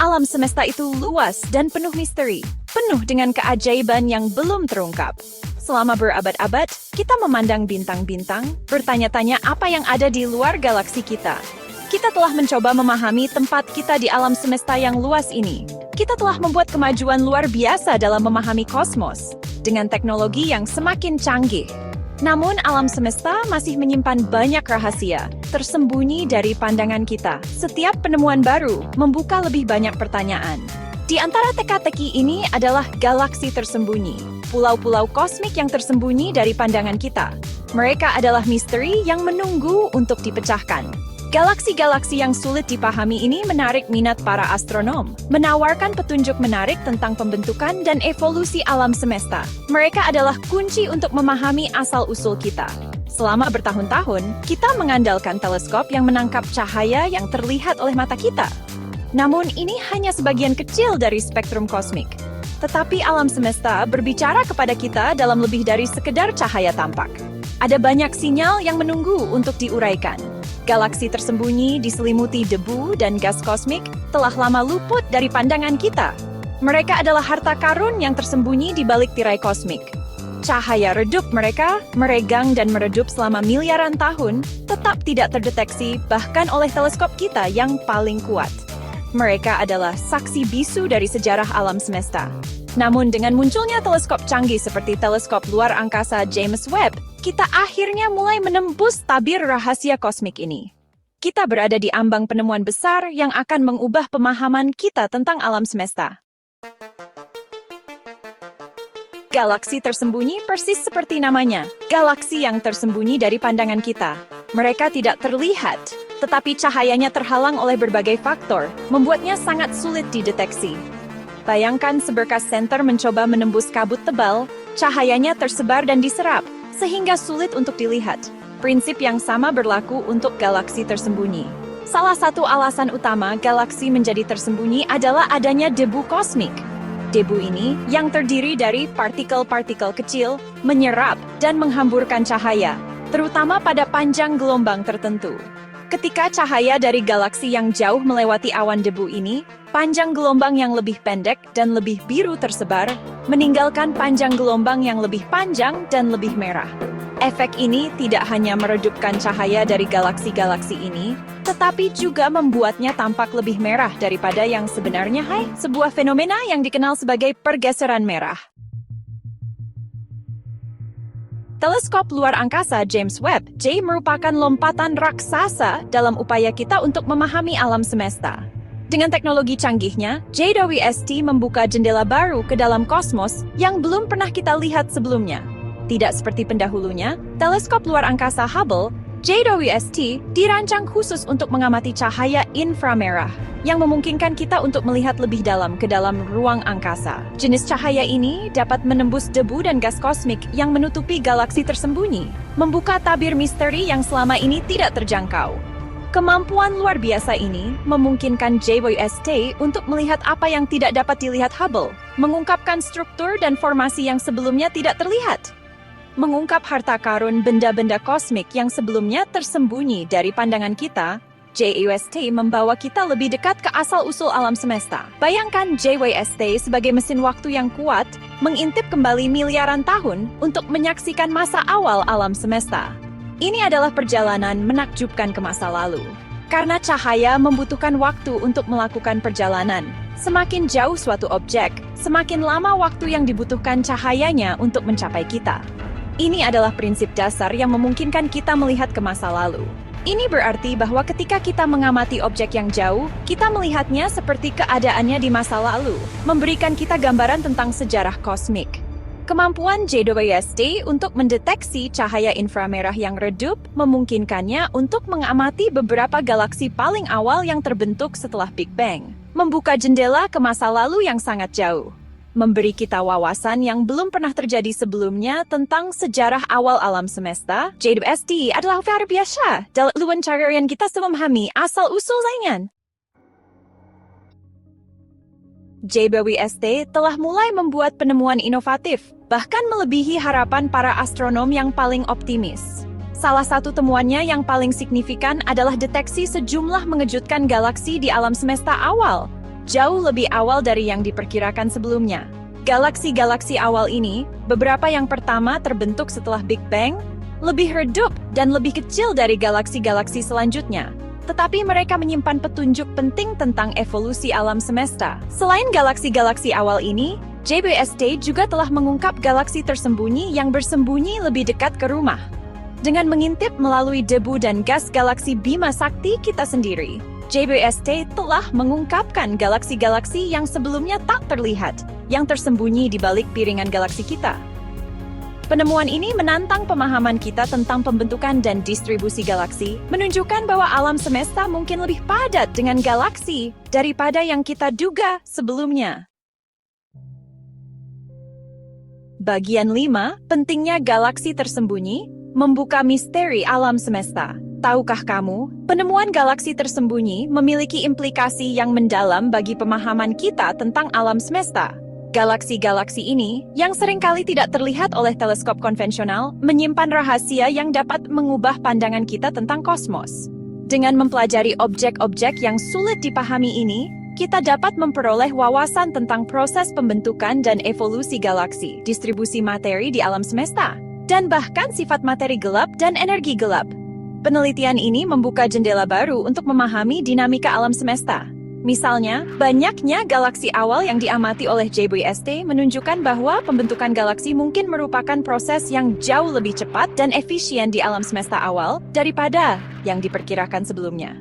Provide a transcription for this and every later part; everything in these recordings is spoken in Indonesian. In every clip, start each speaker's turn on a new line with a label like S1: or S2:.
S1: Alam semesta itu luas dan penuh misteri, penuh dengan keajaiban yang belum terungkap. Selama berabad-abad, kita memandang bintang-bintang, bertanya-tanya apa yang ada di luar galaksi kita. Kita telah mencoba memahami tempat kita di alam semesta yang luas ini. Kita telah membuat kemajuan luar biasa dalam memahami kosmos, dengan teknologi yang semakin canggih. Namun, alam semesta masih menyimpan banyak rahasia, tersembunyi dari pandangan kita. Setiap penemuan baru membuka lebih banyak pertanyaan. Di antara teka-teki ini adalah galaksi tersembunyi, pulau-pulau kosmik yang tersembunyi dari pandangan kita. Mereka adalah misteri yang menunggu untuk dipecahkan. Galaksi-galaksi yang sulit dipahami ini menarik minat para astronom, menawarkan petunjuk menarik tentang pembentukan dan evolusi alam semesta. Mereka adalah kunci untuk memahami asal-usul kita. Selama bertahun-tahun, kita mengandalkan teleskop yang menangkap cahaya yang terlihat oleh mata kita. Namun, ini hanya sebagian kecil dari spektrum kosmik. Tetapi alam semesta berbicara kepada kita dalam lebih dari sekedar cahaya tampak. Ada banyak sinyal yang menunggu untuk diuraikan. Galaksi tersembunyi diselimuti debu dan gas kosmik telah lama luput dari pandangan kita. Mereka adalah harta karun yang tersembunyi di balik tirai kosmik. Cahaya redup mereka meregang dan meredup selama miliaran tahun, tetap tidak terdeteksi bahkan oleh teleskop kita yang paling kuat. Mereka adalah saksi bisu dari sejarah alam semesta. Namun dengan munculnya teleskop canggih seperti teleskop luar angkasa James Webb, kita akhirnya mulai menembus tabir rahasia kosmik ini. Kita berada di ambang penemuan besar yang akan mengubah pemahaman kita tentang alam semesta. Galaksi tersembunyi persis seperti namanya, galaksi yang tersembunyi dari pandangan kita. Mereka tidak terlihat, tetapi cahayanya terhalang oleh berbagai faktor, membuatnya sangat sulit dideteksi. Bayangkan seberkas senter mencoba menembus kabut tebal, cahayanya tersebar dan diserap, sehingga sulit untuk dilihat. Prinsip yang sama berlaku untuk galaksi tersembunyi. Salah satu alasan utama galaksi menjadi tersembunyi adalah adanya debu kosmik. Debu ini, yang terdiri dari partikel-partikel kecil, menyerap dan menghamburkan cahaya, terutama pada panjang gelombang tertentu. Ketika cahaya dari galaksi yang jauh melewati awan debu ini, panjang gelombang yang lebih pendek dan lebih biru tersebar, meninggalkan panjang gelombang yang lebih panjang dan lebih merah. Efek ini tidak hanya meredupkan cahaya dari galaksi-galaksi ini, tetapi juga membuatnya tampak lebih merah daripada yang sebenarnya. Sebuah fenomena yang dikenal sebagai pergeseran merah. Teleskop luar angkasa James Webb (JWST) merupakan lompatan raksasa dalam upaya kita untuk memahami alam semesta. Dengan teknologi canggihnya, JWST membuka jendela baru ke dalam kosmos yang belum pernah kita lihat sebelumnya. Tidak seperti pendahulunya, teleskop luar angkasa Hubble, JWST dirancang khusus untuk mengamati cahaya inframerah, yang memungkinkan kita untuk melihat lebih dalam ke dalam ruang angkasa. Jenis cahaya ini dapat menembus debu dan gas kosmik yang menutupi galaksi tersembunyi, membuka tabir misteri yang selama ini tidak terjangkau. Kemampuan luar biasa ini memungkinkan JWST untuk melihat apa yang tidak dapat dilihat Hubble, mengungkapkan struktur dan formasi yang sebelumnya tidak terlihat, mengungkap harta karun benda-benda kosmik yang sebelumnya tersembunyi dari pandangan kita. JWST membawa kita lebih dekat ke asal-usul alam semesta. Bayangkan JWST sebagai mesin waktu yang kuat, mengintip kembali miliaran tahun untuk menyaksikan masa awal alam semesta. Ini adalah perjalanan menakjubkan ke masa lalu. Karena cahaya membutuhkan waktu untuk melakukan perjalanan. Semakin jauh suatu objek, semakin lama waktu yang dibutuhkan cahayanya untuk mencapai kita. Ini adalah prinsip dasar yang memungkinkan kita melihat ke masa lalu. Ini berarti bahwa ketika kita mengamati objek yang jauh, kita melihatnya seperti keadaannya di masa lalu, memberikan kita gambaran tentang sejarah kosmik. Kemampuan JWST untuk mendeteksi cahaya inframerah yang redup memungkinkannya untuk mengamati beberapa galaksi paling awal yang terbentuk setelah Big Bang, membuka jendela ke masa lalu yang sangat jauh, memberi kita wawasan yang belum pernah terjadi sebelumnya tentang sejarah awal alam semesta. JWST adalah luar biasa dalam pencarian kita memahami asal-usul saingan. JWST telah mulai membuat penemuan inovatif, bahkan melebihi harapan para astronom yang paling optimis. Salah satu temuannya yang paling signifikan adalah deteksi sejumlah mengejutkan galaksi di alam semesta awal. jauh lebih awal dari yang diperkirakan sebelumnya. Galaksi-galaksi awal ini, beberapa yang pertama terbentuk setelah Big Bang, lebih redup dan lebih kecil dari galaksi-galaksi selanjutnya. Tetapi mereka menyimpan petunjuk penting tentang evolusi alam semesta. Selain galaksi-galaksi awal ini, JWST juga telah mengungkap galaksi tersembunyi yang bersembunyi lebih dekat ke rumah. Dengan mengintip melalui debu dan gas galaksi Bima Sakti kita sendiri, JWST telah mengungkapkan galaksi-galaksi yang sebelumnya tak terlihat, yang tersembunyi di balik piringan galaksi kita. Penemuan ini menantang pemahaman kita tentang pembentukan dan distribusi galaksi, menunjukkan bahwa alam semesta mungkin lebih padat dengan galaksi daripada yang kita duga sebelumnya. Bagian 5, pentingnya galaksi tersembunyi, membuka misteri alam semesta. Tahukah kamu, penemuan galaksi tersembunyi memiliki implikasi yang mendalam bagi pemahaman kita tentang alam semesta. Galaksi-galaksi ini, yang seringkali tidak terlihat oleh teleskop konvensional, menyimpan rahasia yang dapat mengubah pandangan kita tentang kosmos. Dengan mempelajari objek-objek yang sulit dipahami ini, kita dapat memperoleh wawasan tentang proses pembentukan dan evolusi galaksi, distribusi materi di alam semesta, dan bahkan sifat materi gelap dan energi gelap. Penelitian ini membuka jendela baru untuk memahami dinamika alam semesta. Misalnya, banyaknya galaksi awal yang diamati oleh JWST menunjukkan bahwa pembentukan galaksi mungkin merupakan proses yang jauh lebih cepat dan efisien di alam semesta awal daripada yang diperkirakan sebelumnya.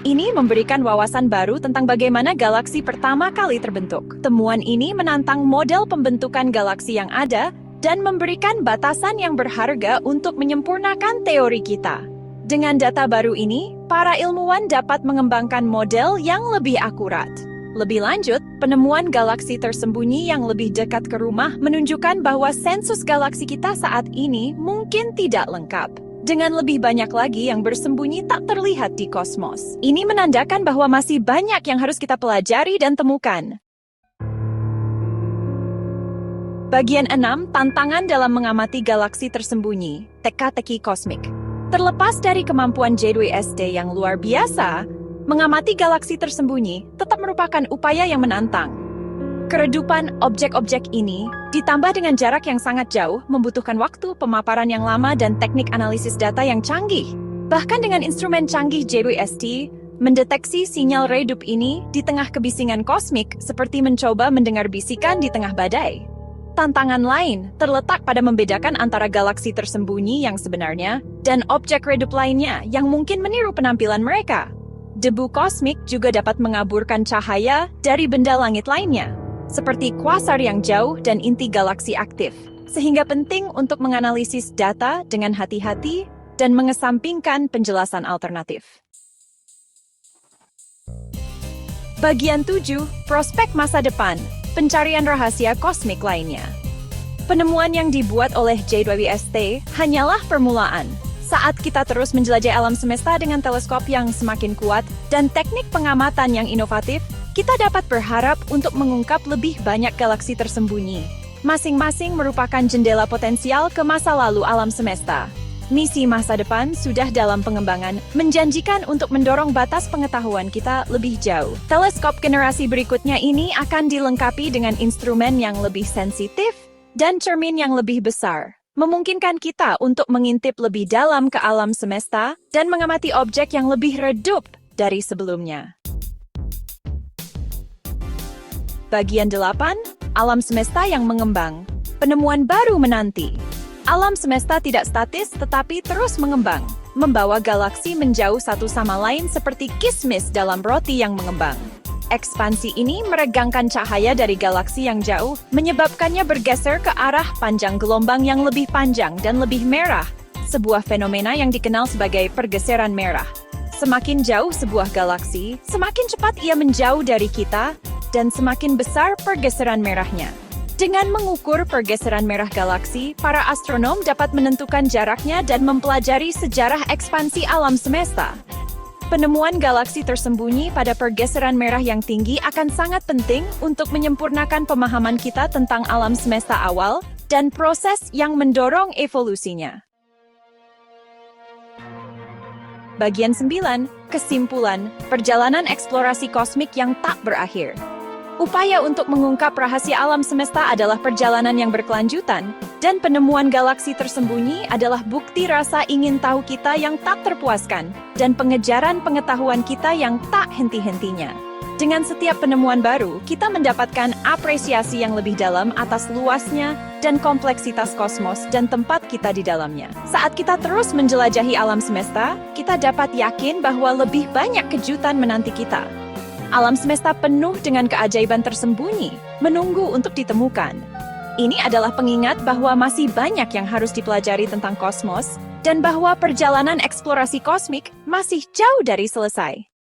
S1: Ini memberikan wawasan baru tentang bagaimana galaksi pertama kali terbentuk. Temuan ini menantang model pembentukan galaksi yang ada dan memberikan batasan yang berharga untuk menyempurnakan teori kita. Dengan data baru ini, para ilmuwan dapat mengembangkan model yang lebih akurat. Lebih lanjut, penemuan galaksi tersembunyi yang lebih dekat ke rumah menunjukkan bahwa sensus galaksi kita saat ini mungkin tidak lengkap. Dengan lebih banyak lagi yang bersembunyi tak terlihat di kosmos. Ini menandakan bahwa masih banyak yang harus kita pelajari dan temukan. Bagian 6, tantangan dalam mengamati galaksi tersembunyi, teka-teki kosmik. Terlepas dari kemampuan JWST yang luar biasa, mengamati galaksi tersembunyi tetap merupakan upaya yang menantang. Keredupan objek-objek ini, ditambah dengan jarak yang sangat jauh, membutuhkan waktu, pemaparan yang lama, dan teknik analisis data yang canggih. Bahkan dengan instrumen canggih JWST, mendeteksi sinyal redup ini di tengah kebisingan kosmik seperti mencoba mendengar bisikan di tengah badai. Tantangan lain terletak pada membedakan antara galaksi tersembunyi yang sebenarnya dan objek redup lainnya yang mungkin meniru penampilan mereka. Debu kosmik juga dapat mengaburkan cahaya dari benda langit lainnya, seperti kuasar yang jauh dan inti galaksi aktif, sehingga penting untuk menganalisis data dengan hati-hati dan mengesampingkan penjelasan alternatif. Bagian 7, prospek masa depan. Pencarian rahasia kosmik lainnya. Penemuan yang dibuat oleh JWST hanyalah permulaan. Saat kita terus menjelajahi alam semesta dengan teleskop yang semakin kuat dan teknik pengamatan yang inovatif, kita dapat berharap untuk mengungkap lebih banyak galaksi tersembunyi. Masing-masing merupakan jendela potensial ke masa lalu alam semesta. Misi masa depan sudah dalam pengembangan, menjanjikan untuk mendorong batas pengetahuan kita lebih jauh. Teleskop generasi berikutnya ini akan dilengkapi dengan instrumen yang lebih sensitif dan cermin yang lebih besar, memungkinkan kita untuk mengintip lebih dalam ke alam semesta dan mengamati objek yang lebih redup dari sebelumnya. Bagian 8, alam semesta yang mengembang. Penemuan baru menanti. Alam semesta tidak statis tetapi terus mengembang, membawa galaksi menjauh satu sama lain seperti kismis dalam roti yang mengembang. Ekspansi ini meregangkan cahaya dari galaksi yang jauh, menyebabkannya bergeser ke arah panjang gelombang yang lebih panjang dan lebih merah, sebuah fenomena yang dikenal sebagai pergeseran merah. Semakin jauh sebuah galaksi, semakin cepat ia menjauh dari kita, dan semakin besar pergeseran merahnya. Dengan mengukur pergeseran merah galaksi, para astronom dapat menentukan jaraknya dan mempelajari sejarah ekspansi alam semesta. Penemuan galaksi tersembunyi pada pergeseran merah yang tinggi akan sangat penting untuk menyempurnakan pemahaman kita tentang alam semesta awal dan proses yang mendorong evolusinya. Bagian 9, Kesimpulan, Perjalanan Eksplorasi Kosmik yang Tak Berakhir. Upaya untuk mengungkap rahasia alam semesta adalah perjalanan yang berkelanjutan, dan penemuan galaksi tersembunyi adalah bukti rasa ingin tahu kita yang tak terpuaskan, dan pengejaran pengetahuan kita yang tak henti-hentinya. Dengan setiap penemuan baru, kita mendapatkan apresiasi yang lebih dalam atas luasnya dan kompleksitas kosmos dan tempat kita di dalamnya. Saat kita terus menjelajahi alam semesta, kita dapat yakin bahwa lebih banyak kejutan menanti kita. Alam semesta penuh dengan keajaiban tersembunyi, menunggu untuk ditemukan. Ini adalah pengingat bahwa masih banyak yang harus dipelajari tentang kosmos, dan bahwa perjalanan eksplorasi kosmik masih jauh dari selesai.